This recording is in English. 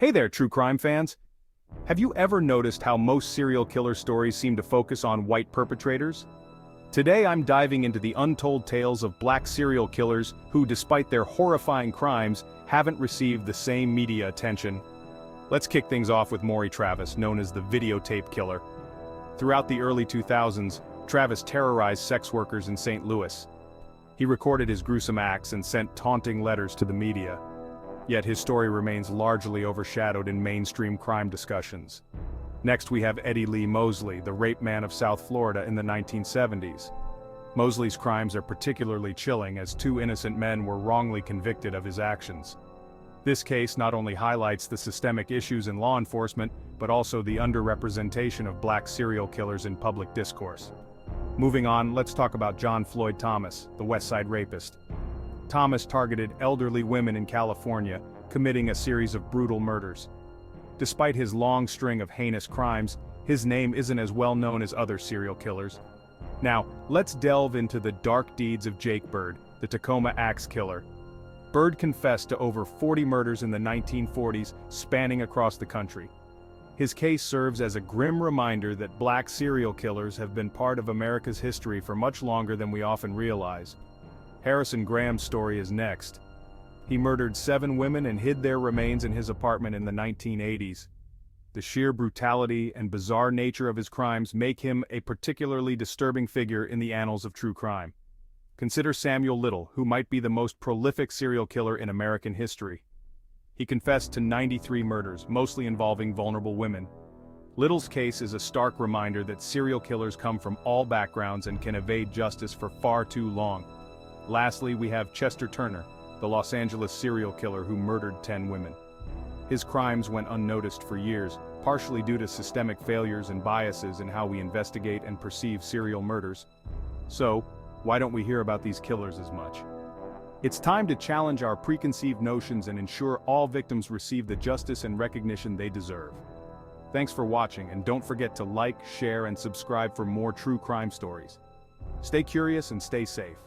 Hey there, true crime fans! Have you ever noticed how most serial killer stories seem to focus on white perpetrators? Today I'm diving into the untold tales of black serial killers who, despite their horrifying crimes, haven't received the same media attention. Let's kick things off with Maury Travis, known as the videotape killer. Throughout the early 2000s, Travis terrorized sex workers in St. Louis. He recorded his gruesome acts and sent taunting letters to the media. Yet his story remains largely overshadowed in mainstream crime discussions. Next we have Eddie Lee Mosley, the rape man of South Florida in the 1970s. Mosley's crimes are particularly chilling as two innocent men were wrongly convicted of his actions. This case not only highlights the systemic issues in law enforcement, but also the underrepresentation of black serial killers in public discourse. Moving on, let's talk about John Floyd Thomas, the West Side rapist. Thomas targeted elderly women in California, committing a series of brutal murders. Despite his long string of heinous crimes, his name isn't as well known as other serial killers. Now, let's delve into the dark deeds of Jake Bird, the Tacoma axe killer. Bird confessed to over 40 murders in the 1940s, spanning across the country. His case serves as a grim reminder that black serial killers have been part of America's history for much longer than we often realize. Harrison Graham's story is next. He murdered 7 women and hid their remains in his apartment in the 1980s. The sheer brutality and bizarre nature of his crimes make him a particularly disturbing figure in the annals of true crime. Consider Samuel Little, who might be the most prolific serial killer in American history. He confessed to 93 murders, mostly involving vulnerable women. Little's case is a stark reminder that serial killers come from all backgrounds and can evade justice for far too long. Lastly, we have Chester Turner, the Los Angeles serial killer who murdered 10 women. His crimes went unnoticed for years, partially due to systemic failures and biases in how we investigate and perceive serial murders. So, why don't we hear about these killers as much? It's time to challenge our preconceived notions and ensure all victims receive the justice and recognition they deserve. Thanks for watching, and don't forget to like, share, and subscribe for more true crime stories. Stay curious and stay safe.